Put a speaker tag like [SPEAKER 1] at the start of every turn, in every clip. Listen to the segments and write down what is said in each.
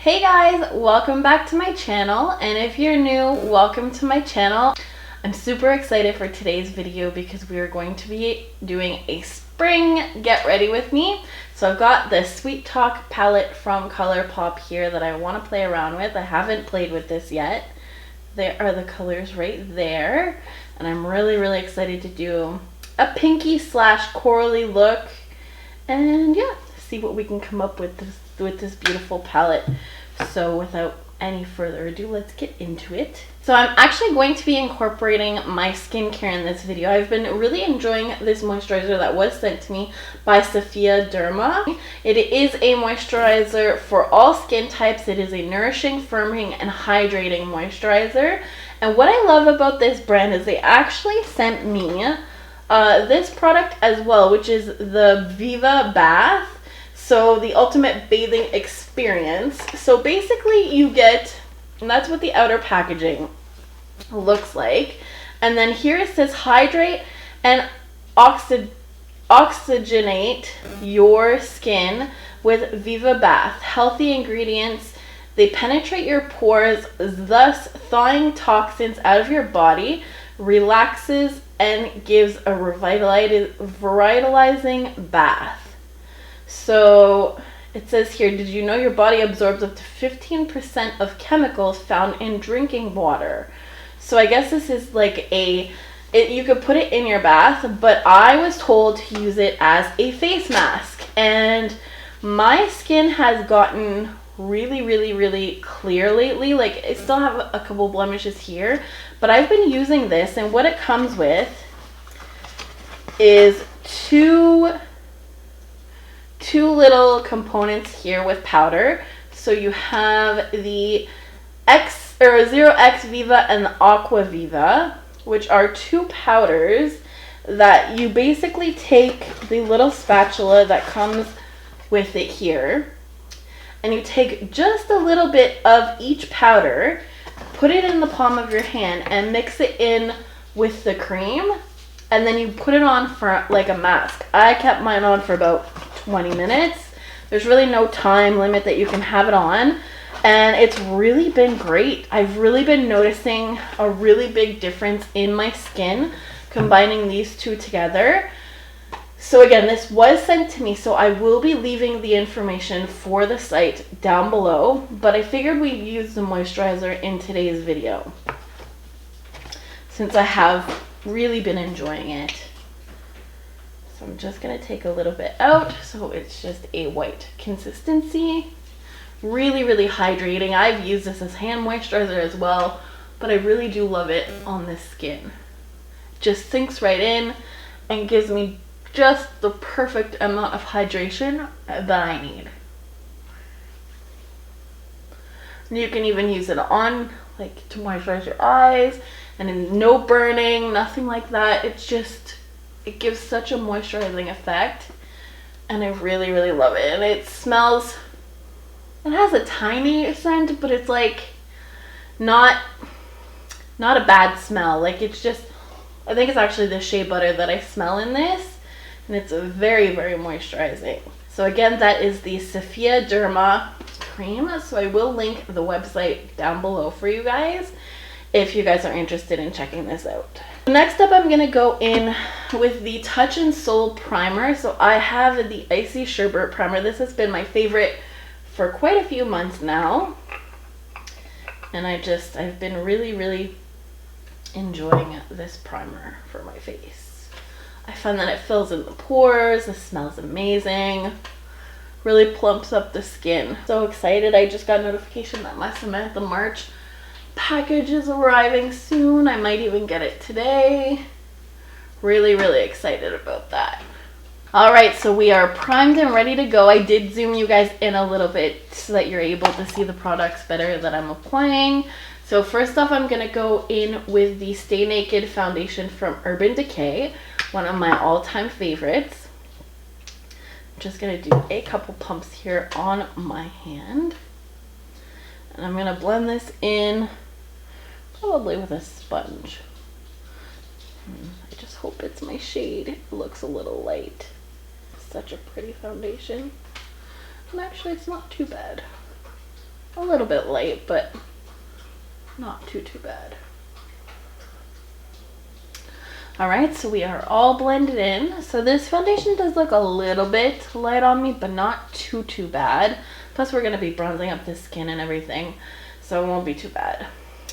[SPEAKER 1] Hey guys, welcome back to my channel, and if you're new, welcome to my channel. I'm super excited for today's video because we are going to be doing a spring get ready with me. So I've got the Sweet Talk palette from ColourPop here that I want to play around with. I haven't played with this yet. There are the colors right there, and I'm really excited to do a pinky slash corally look, and yeah, see what we can come up with this beautiful palette. So without any further ado, let's get into it. So I'm actually going to be incorporating my skincare in this video. I've been really enjoying this moisturizer that was sent to me by Sophia Derma. It is a moisturizer for all skin types. It is a nourishing, firming, and hydrating moisturizer. And what I love about this brand is they actually sent me this product as well, which is the Viva Bath. So the ultimate bathing experience. So basically you get, and that's what the outer packaging looks like. And then here it says hydrate and oxygenate your skin with Viva Bath. Healthy ingredients. They penetrate your pores, thus thawing toxins out of your body, relaxes, and gives a revitalizing bath. So it says here, did you know your body absorbs up to 15% of chemicals found in drinking water? So I guess this is like you could put it in your bath, but I was told to use it as a face mask. And my skin has gotten really clear lately. Like, I still have a couple blemishes here, but I've been using this, and what it comes with is two little components here with powder. So you have the 0X Viva and the Aqua Viva, which are two powders that you basically take the little spatula that comes with it here, and you take just a little bit of each powder, put it in the palm of your hand, and mix it in with the cream, and then you put it on for like a mask. I kept mine on for about 20 minutes. There's really no time limit that you can have it on, and it's really been great. I've really been noticing a really big difference in my skin combining these two together. So again, this was sent to me, so I will be leaving the information for the site down below, but I figured we'd use the moisturizer in today's video since I have really been enjoying it. So I'm just going to take a little bit out so it's just a white consistency. Really hydrating. I've used this as hand moisturizer as well, but I really do love it on this skin. Just sinks right in and gives me just the perfect amount of hydration that I need. And you can even use it on, like, to moisturize your eyes, and no burning, nothing like that. It's just, it gives such a moisturizing effect, and I really love it. And it smells, it has a tiny scent, but it's like not a bad smell. Like, it's just, I think it's actually the shea butter that I smell in this, and it's very moisturizing. So again, that is the Sophia Derma cream. So I will link the website down below for you guys if you guys are interested in checking this out. Next up, I'm gonna go in with the Touch and Soul primer. So I have the Icy Sherbet primer. This has been my favorite for quite a few months now, and I've been really enjoying this primer for my face. I find that it fills in the pores, it smells amazing, really plumps up the skin. So excited. I just got notification that my Samantha March package is arriving soon. I might even get it today. Really excited about that. Alright, so we are primed and ready to go. I did zoom you guys in a little bit so that you're able to see the products better that I'm applying. So first off, I'm going to go in with the Stay Naked foundation from Urban Decay, one of my all-time favorites. I'm just going to do a couple pumps here on my hand, and I'm going to blend this in probably with a sponge. I just hope it's my shade. It looks a little light. Such a pretty foundation, and actually it's not too bad. A little bit light, but not too bad. Alright, so we are all blended in. So this foundation does look a little bit light on me, but not too bad. Plus we're going to be bronzing up the skin and everything, so it won't be too bad.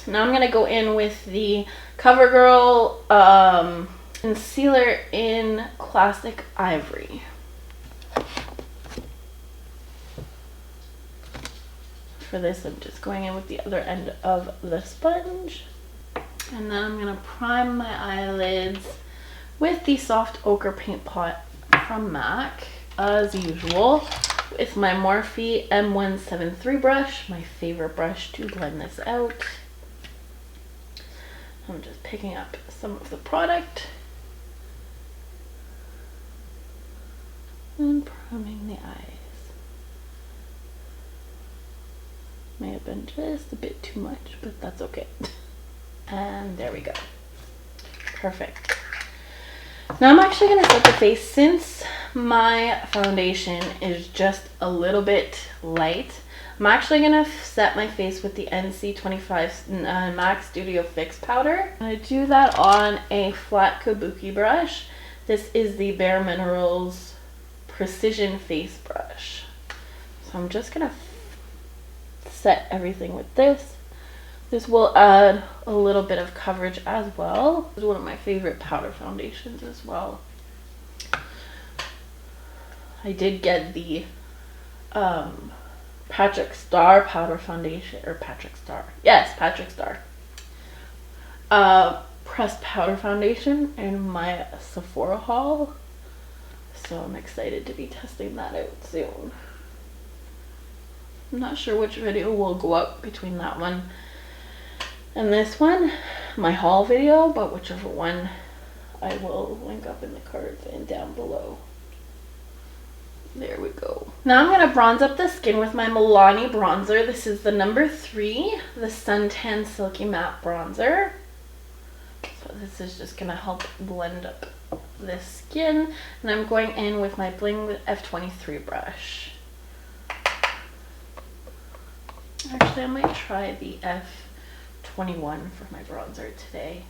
[SPEAKER 1] Now I'm going to go in with the CoverGirl Concealer in Classic Ivory. For this, I'm just going in with the other end of the sponge. And then I'm going to prime my eyelids with the Soft Ochre Paint Pot from MAC, as usual, with my Morphe M173 brush, my favorite brush to blend this out. I'm just picking up some of the product and priming the eyes. May have been just a bit too much, but that's okay. And there we go. Perfect. Now I'm actually going to set the face. Since my foundation is just a little bit light, I'm actually going to set my face with the NC25 MAC Studio Fix powder. I'm going to do that on a flat kabuki brush. This is the Bareminerals Precision Face Brush. So I'm just going to set everything with this. This will add a little bit of coverage as well. This is one of my favorite powder foundations as well. I did get the Patrick Star powder foundation, or Patrick Star. Yes, Patrick Star. Pressed powder foundation in my Sephora haul. So I'm excited to be testing that out soon. I'm not sure which video will go up between that one and this one, my haul video, but whichever one I will link up in the cards and down below. There we go. Now I'm going to bronze up the skin with my Milani bronzer. This is the number 3, the Suntan Silky Matte Bronzer. So this is just going to help blend up the skin. And I'm going in with my Blinged F23 brush. Actually, I might try the F21 for my bronzer today,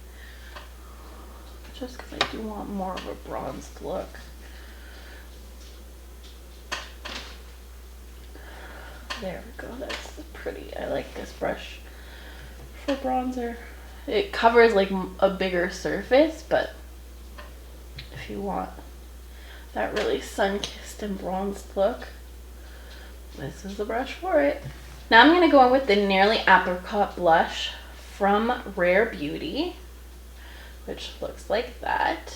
[SPEAKER 1] just because I do want more of a bronzed look. There we go, that's pretty. I like this brush for bronzer. It covers like a bigger surface, but if you want that really sun-kissed and bronzed look, this is the brush for it. Now I'm going to go in with the Nearly Apricot blush from Rare Beauty, which looks like that.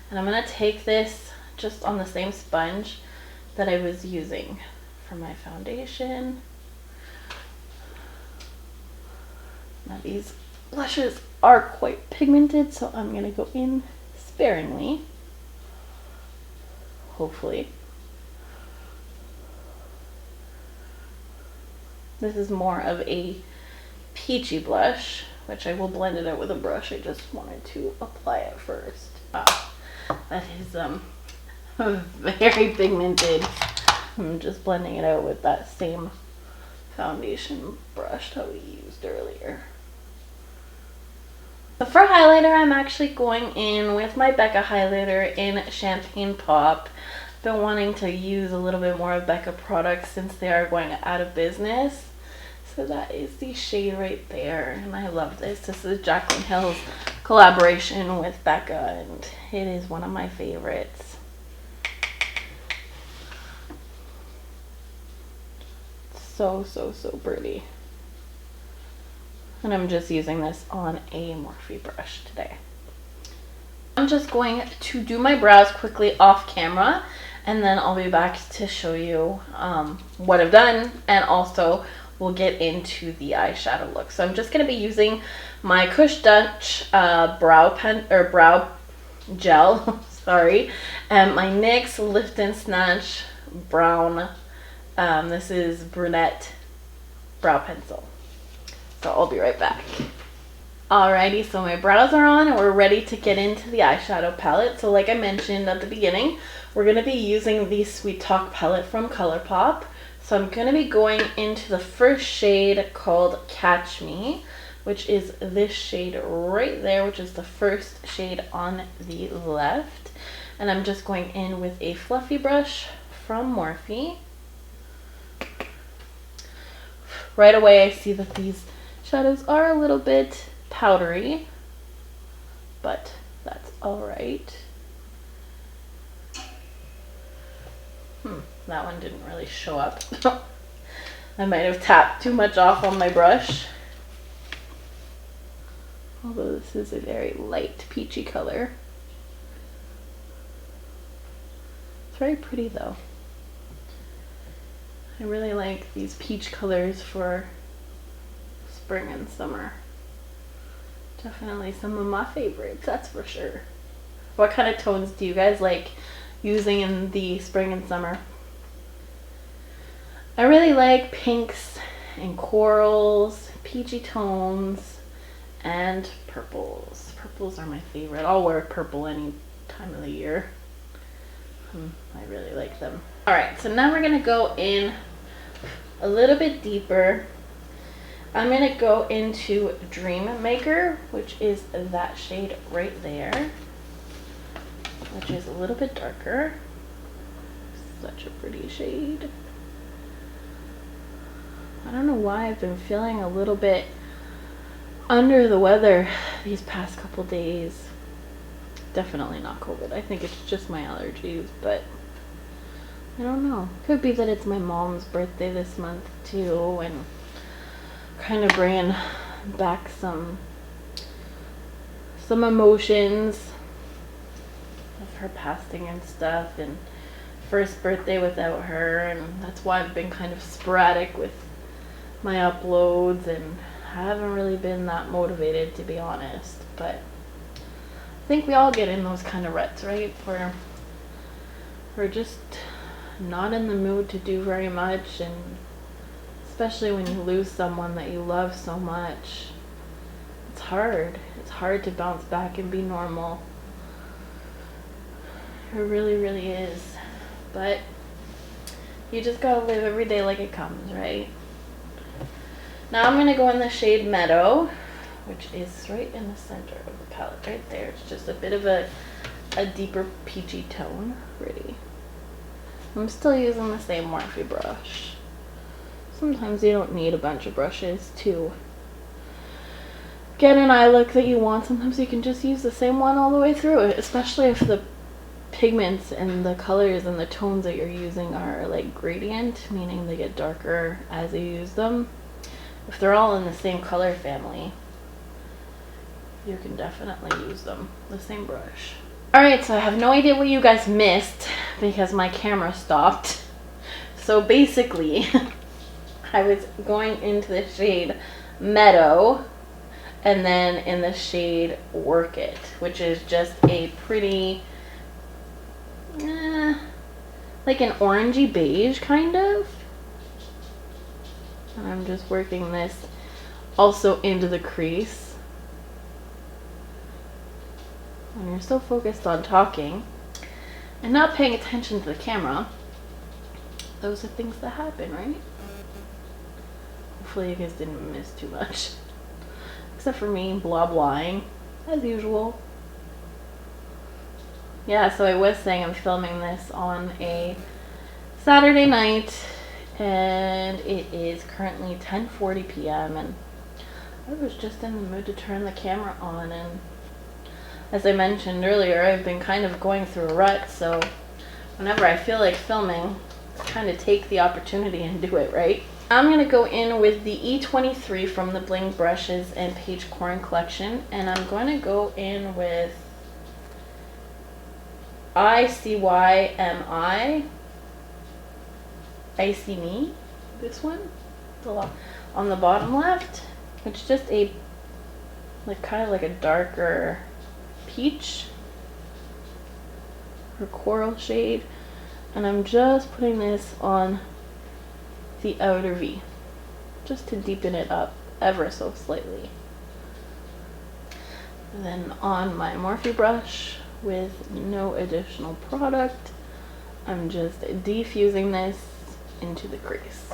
[SPEAKER 1] And I'm going to take this just on the same sponge that I was using for my foundation. Now these blushes are quite pigmented, so I'm going to go in sparingly, hopefully. This is more of a peachy blush, which I will blend it out with a brush. I just wanted to apply it first. Wow, that is very pigmented. I'm just blending it out with that same foundation brush that we used earlier. So for highlighter, I'm actually going in with my BECCA highlighter in Champagne Pop. Been wanting to use a little bit more of BECCA products since they are going out of business. So that is the shade right there, and I love this. This is Jaclyn Hill's collaboration with BECCA, and it is one of my favorites. So pretty. And I'm just using this on a Morphe brush today. I'm just going to do my brows quickly off camera, and then I'll be back to show you what I've done, and also we'll get into the eyeshadow look. So I'm just going to be using my Kush Dutch brow gel, sorry, and my NYX Lift and Snatch brown, this is brunette brow pencil. So I'll be right back. Alrighty, so my brows are on and we're ready to get into the eyeshadow palette. So like I mentioned at the beginning, we're going to be using the Sweet Talk palette from ColourPop. So I'm going to be going into the first shade called Catch Me, which is this shade right there, which is the first shade on the left. And I'm just going in with a fluffy brush from Morphe. Right away I see that these shadows are a little bit powdery, but that's alright. That one didn't really show up. I might have tapped too much off on my brush. Although this is a very light peachy color. It's very pretty though. I really like these peach colors for spring and summer. Definitely some of my favorites, that's for sure. What kind of tones do you guys like using in the spring and summer? I really like pinks and corals, peachy tones, and purples. Purples are my favorite. I'll wear purple any time of the year. I really like them. Alright, so now we're going to go in a little bit deeper. I'm going to go into Dream Maker, which is that shade right there, which is a little bit darker. Such a pretty shade. I don't know why I've been feeling a little bit under the weather these past couple days. Definitely not COVID. I think it's just my allergies, but I don't know. Could be that it's my mom's birthday this month too, and kind of bringing back some emotions of her passing and stuff, and first birthday without her, and that's why I've been kind of sporadic with my uploads, and I haven't really been that motivated, to be honest. But I think we all get in those kind of ruts, right? Where we're just not in the mood to do very much, and especially when you lose someone that you love so much, it's hard. It's hard to bounce back and be normal. It really, really is. But you just gotta live every day like it comes, right? Now I'm going to go in the shade Meadow, which is right in the center of the palette, right there. It's just a bit of a deeper peachy tone. Pretty. I'm still using the same Morphe brush. Sometimes you don't need a bunch of brushes to get an eye look that you want. Sometimes you can just use the same one all the way through it, especially if the pigments and the colors and the tones that you're using are like gradient, meaning they get darker as you use them. If they're all in the same color family, you can definitely use them, the same brush. Alright, so I have no idea what you guys missed because my camera stopped. So basically, I was going into the shade Meadow and then in the shade Work It, which is just a pretty, like an orangey beige kind of. And I'm just working this also into the crease. When you're so focused on talking and not paying attention to the camera, those are things that happen, right? Hopefully you guys didn't miss too much. Except for me blah-blahing, as usual. Yeah, so I was saying I'm filming this on a Saturday night, and it is currently 10:40 p.m. and I was just in the mood to turn the camera on, and as I mentioned earlier, I've been kind of going through a rut, so whenever I feel like filming, I kind of take the opportunity and do it, right? I'm going to go in with the E23 from the Blinged brushes and Page Corn collection, and I'm going to go in with ICYMI, Icy Me, this one, on the bottom left. It's just a, like, kind of like a darker peach or coral shade, and I'm just putting this on the outer V just to deepen it up ever so slightly. And then on my Morphe brush with no additional product, I'm just defusing this into the crease.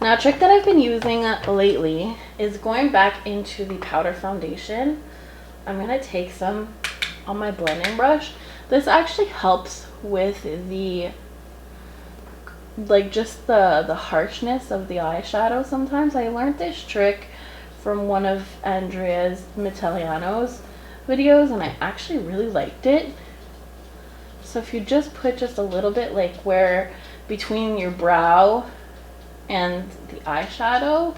[SPEAKER 1] Now, a trick that I've been using lately is going back into the powder foundation. I'm going to take some on my blending brush. This actually helps with the, like, just the harshness of the eyeshadow sometimes. I learned this trick from one of Andrea's Italiano's videos, and I actually really liked it. So if you just put just a little bit, like where between your brow and the eyeshadow,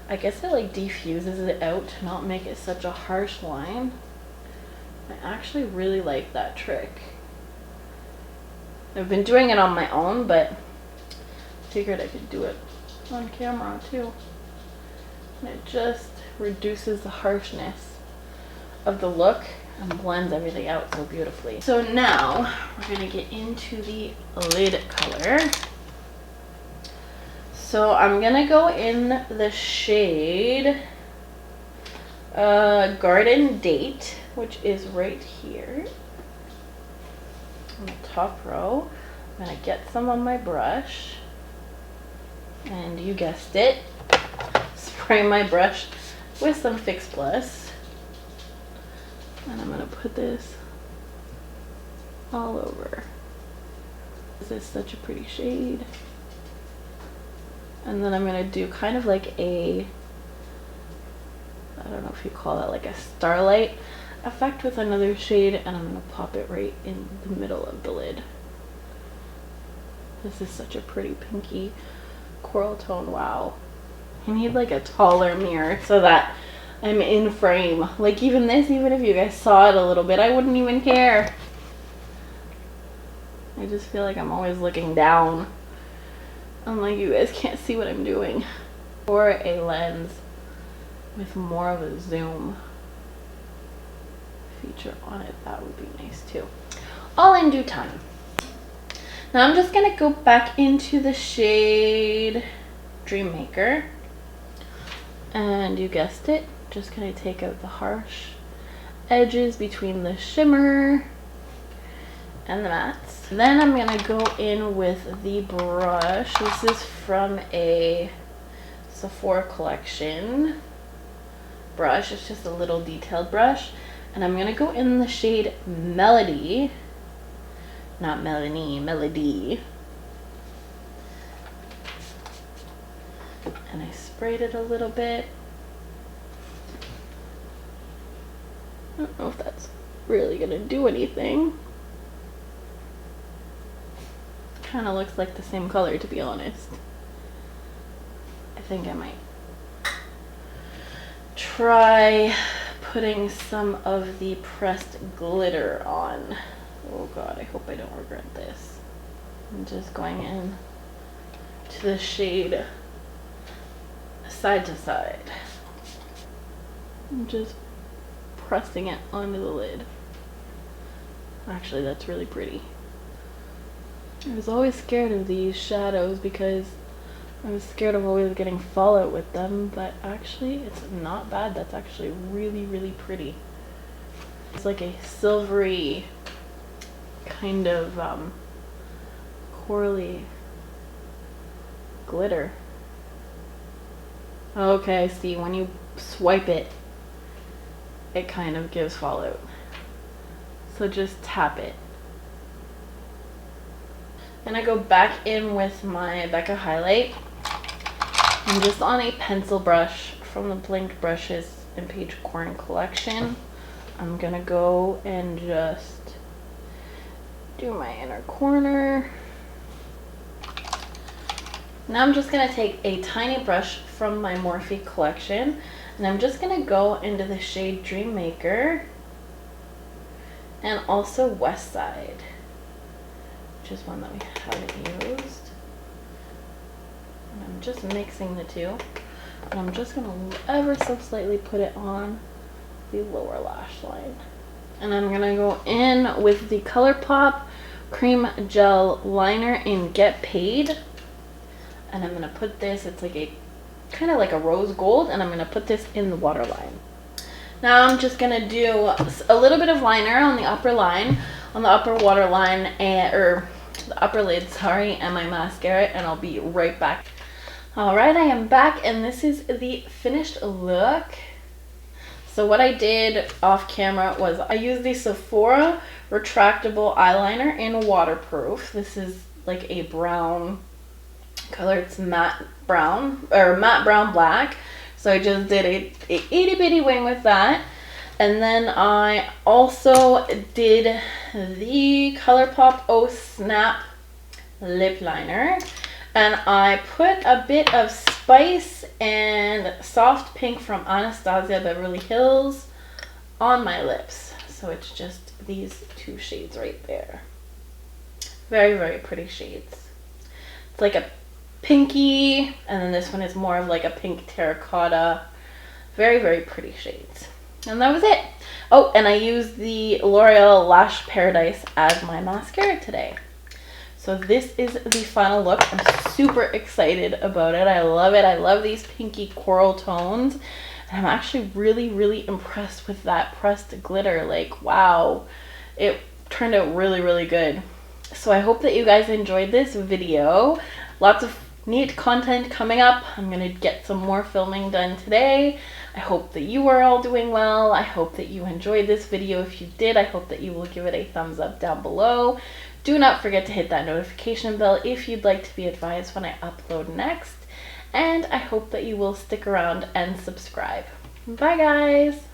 [SPEAKER 1] I guess it like diffuses it out to not make it such a harsh line. I actually really like that trick. I've been doing it on my own, but figured I could do it on camera too. And it just reduces the harshness of the look and blends everything out so beautifully. So now we're gonna get into the lid color. So I'm gonna go in the shade Garden Date, which is right here on the top row. I'm gonna get some on my brush, and you guessed it, spray my brush with some Fix Plus, and I'm gonna put this all over. This is such a pretty shade. And then I'm gonna do kind of like a, I don't know if you call that like a starlight effect with another shade, and I'm gonna pop it right in the middle of the lid. This is such a pretty pinky coral tone. Wow. I need like a taller mirror so that I'm in frame. Like even this, even if you guys saw it a little bit, I wouldn't even care. I just feel like I'm always looking down. I'm like, you guys can't see what I'm doing. Or a lens with more of a zoom feature on it, that would be nice too. All in due time. Now I'm just gonna go back into the shade Dream Maker, and you guessed it, just gonna take out the harsh edges between the shimmer and the mattes. Then I'm gonna go in with the brush. This is from a Sephora collection brush. It's just a little detailed brush, and I'm gonna go in the shade Melody, not Melanie, Melody. And I sprayed it a little bit. I don't know if that's really gonna do anything. Kind of looks like the same color, to be honest. I think I might try putting some of the pressed glitter on. Oh god, I hope I don't regret this. I'm just going in to the shade Side to Side. I'm just pressing it onto the lid. Actually, that's really pretty. I was always scared of these shadows because I was scared of always getting fallout with them, but actually it's not bad. That's actually really, really pretty. It's like a silvery kind of corally glitter. Okay, see, when you swipe it, it kind of gives fallout. So just tap it. And I go back in with my BECCA highlight. I'm just on a pencil brush from the Blinged brushes in Page Corn collection. I'm gonna go and just do my inner corner. Now I'm just gonna take a tiny brush from my Morphe collection, and I'm just gonna go into the shade Dream Maker and also West Side, which is one that we haven't used. And I'm just mixing the two, and I'm just gonna ever so slightly put it on the lower lash line. And I'm gonna go in with the ColourPop Cream Gel Liner in Get Paid, and I'm gonna put this, it's like a kind of like a rose gold, and I'm gonna put this in the waterline. Now I'm just gonna do a little bit of liner on the upper line, on the upper waterline, and or the upper lid, sorry, and my mascara, and I'll be right back. Alright, I am back, and this is the finished look. So what I did off camera was I used the Sephora retractable eyeliner in waterproof. This is like a brown color. It's matte brown, or matte brown black. So I just did a itty bitty wing with that. And then I also did the ColourPop Oh Snap lip liner. And I put a bit of Spice and Soft Pink from Anastasia Beverly Hills on my lips. So it's just these two shades right there. Very, very pretty shades. It's like a pinky, and then this one is more of like a pink terracotta. Very, very pretty shades. And that was it. Oh, and I used the L'Oreal Lash Paradise as my mascara today. So this is the final look. I'm super excited about it. I love it. I love these pinky coral tones. And I'm actually really, really impressed with that pressed glitter. Like, wow. It turned out really, really good. So I hope that you guys enjoyed this video. Lots of neat content coming up. I'm going to get some more filming done today. I hope that you are all doing well. I hope that you enjoyed this video. If you did, I hope that you will give it a thumbs up down below. Do not forget to hit that notification bell if you'd like to be advised when I upload next. And I hope that you will stick around and subscribe. Bye guys!